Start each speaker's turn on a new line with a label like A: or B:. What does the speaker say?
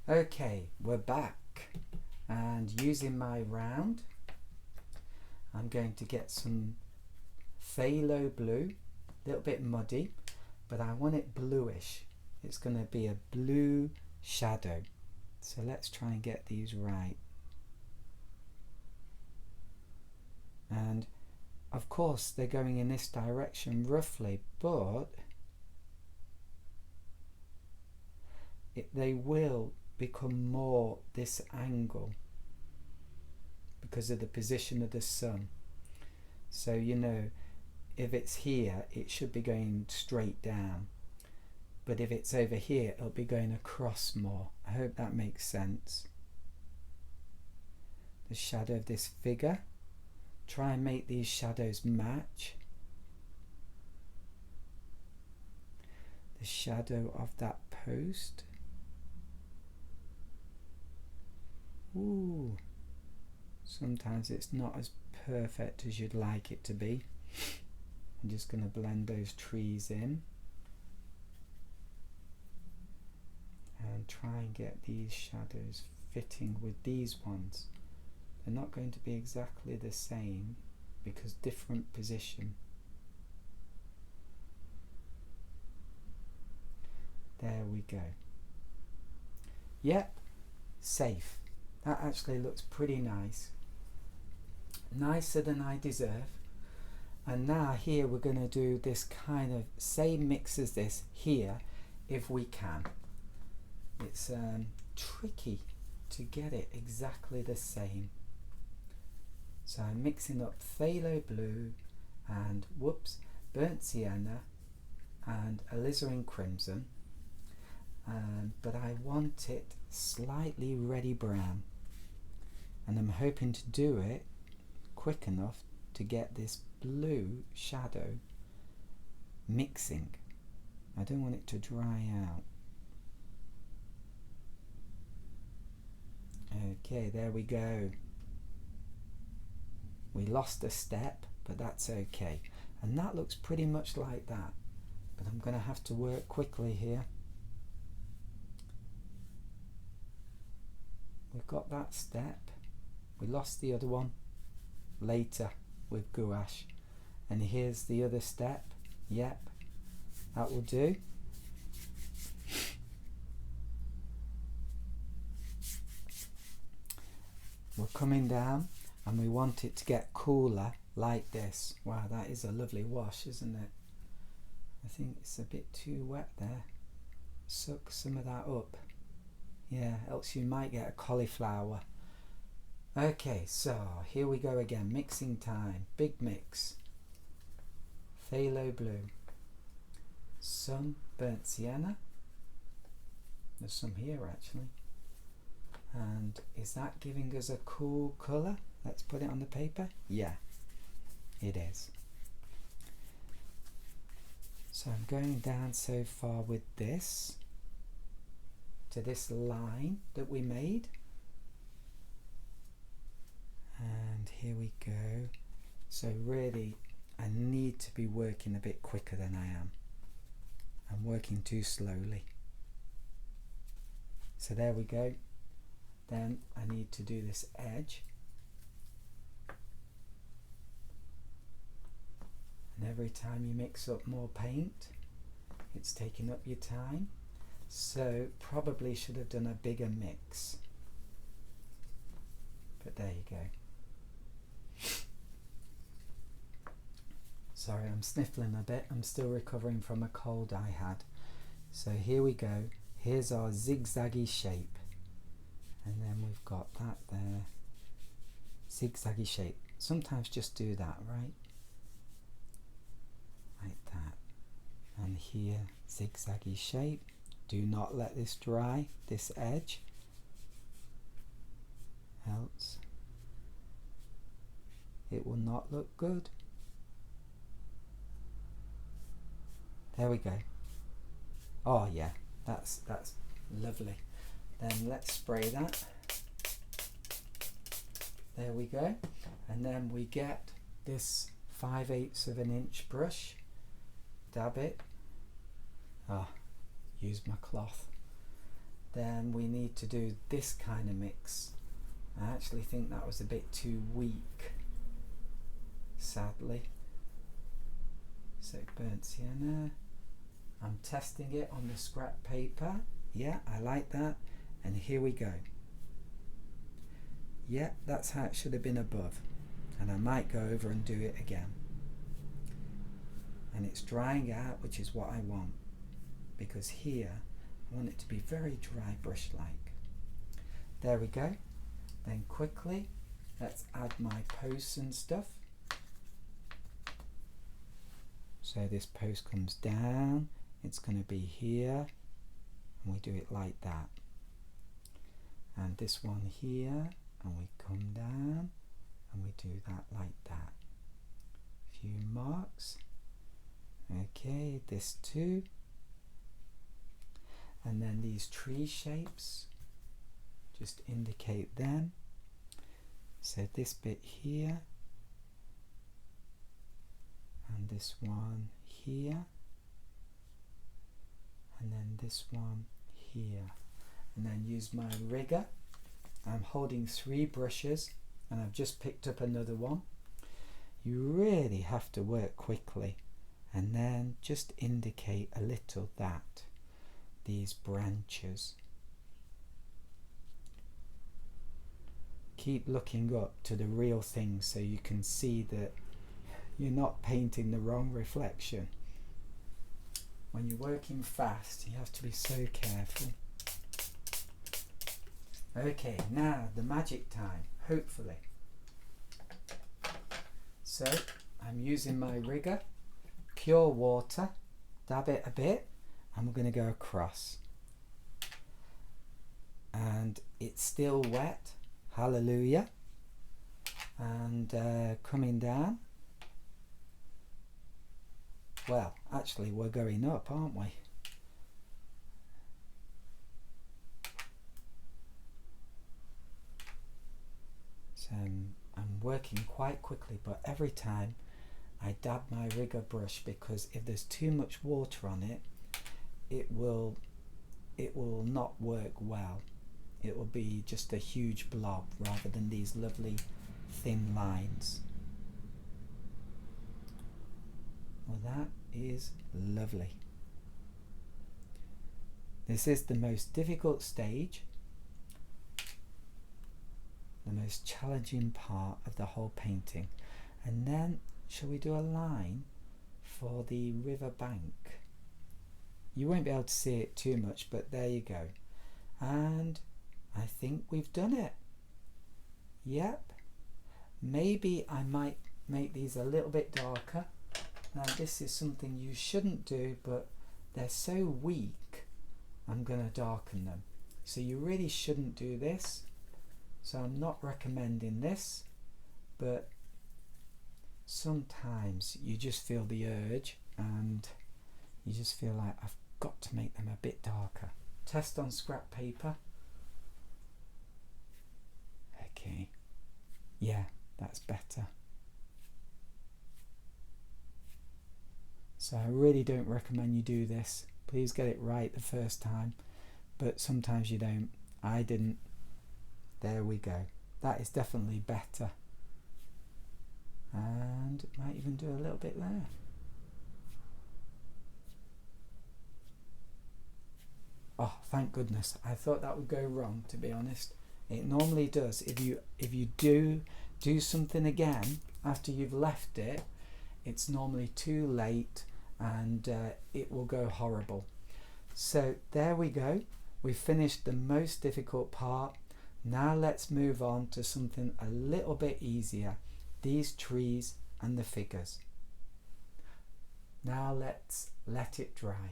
A: Okay, we're back, and using my round I'm going to get some phthalo blue, a little bit muddy, but I want it bluish. It's going to be a blue shadow, so let's try and get these right. And of course they're going in this direction roughly, but they will become more this angle because of the position of the sun. So you know, if it's here it should be going straight down, but if it's over here it'll be going across more. I hope that makes sense. The shadow of this figure, try and make these shadows match. The shadow of that post. Ooh, sometimes it's not as perfect as you'd like it to be. I'm just going to blend those trees in and try and get these shadows fitting with these ones. They're not going to be exactly the same because different position. There we go. Yep, safe. That actually looks pretty nice. Nicer than I deserve. And now here we're going to do this kind of same mix as this here if we can. It's tricky to get it exactly the same. So I'm mixing up phthalo blue and burnt sienna and alizarin crimson, but I want it slightly reddy brown, and I'm hoping to do it quick enough to get this blue shadow mixing. I don't want it to dry out. Okay, there we go. We lost a step, but that's okay. And that looks pretty much like that. But I'm going to have to work quickly here. We've got that step. We lost the other one later with gouache. And here's the other step. Yep, that will do. We're coming down and we want it to get cooler like this. Wow, that is a lovely wash, isn't it? I think it's a bit too wet there. Suck some of that up. Yeah, else you might get a cauliflower. Okay, so here we go again. Mixing time. Big mix. Phthalo blue. Some burnt sienna. There's some here actually. And is that giving us a cool colour? Let's put it on the paper. Yeah, it is. So I'm going down so far with this to this line that we made. And here we go. So really, I need to be working a bit quicker than I am. I'm working too slowly. So there we go. Then I need to do this edge. And every time you mix up more paint, it's taking up your time. So probably should have done a bigger mix. But there you go. Sorry, I'm sniffling a bit. I'm still recovering from a cold I had. So here we go. Here's our zigzaggy shape. And then we've got that there. Zigzaggy shape. Sometimes just do that, right? Like that. And here, zigzaggy shape. Do not let this dry, this edge. Else it will not look good. There we go. Oh yeah, that's lovely. Then let's spray that. There we go. And then we get this 5/8 of an inch brush. Dab it. Use my cloth. then we need to do this kind of mix. I actually think that was a bit too weak, sadly. So burnt sienna. I'm testing it on the scrap paper. Yeah, I like that. And here we go. Yeah, that's how it should have been above. And I might go over and do it again. And it's drying out, which is what I want. Because here, I want it to be very dry brush-like. There we go. Then quickly, let's add my posts and stuff. So this post comes down, it's going to be here, and we do it like that. And this one here, and we come down, and we do that like that. Few marks. Okay, this too. And then these tree shapes, just indicate them. So this bit here, and this one here, and then this one here. And then use my rigger. I'm holding 3 brushes, and I've just picked up another one. You really have to work quickly, and then just indicate a little that, these branches. Keep looking up to the real thing so you can see that you're not painting the wrong reflection. When you're working fast, you have to be so careful. Okay, now the magic time, hopefully. So I'm using my rigger, pure water, dab it a bit, and we're going to go across. And it's still wet, hallelujah. And coming down. Well, actually we're going up, aren't we? So I'm working quite quickly, but every time I dab my rigger brush, because if there's too much water on it, it will not work well. It will be just a huge blob rather than these lovely thin lines. Well, that is lovely. This is the most difficult stage, the most challenging part of the whole painting. And then, shall we do a line for the river bank? You won't be able to see it too much, but there you go. And I think we've done it. Yep. Maybe I might make these a little bit darker. Now this is something you shouldn't do, but they're so weak, I'm going to darken them. So you really shouldn't do this. So I'm not recommending this, but sometimes you just feel the urge and you just feel like I've got to make them a bit darker. Test on scrap paper. Okay. Yeah, that's better. So I really don't recommend you do this. Please get it right the first time, but sometimes you don't. I didn't. There we go. That is definitely better. And might even do a little bit there. Oh, thank goodness. I thought that would go wrong, to be honest. It normally does. If you do something again after you've left it, it's normally too late and it will go horrible. So there we go. We've finished the most difficult part. Now let's move on to something a little bit easier. These trees and the figures. Now let's let it dry.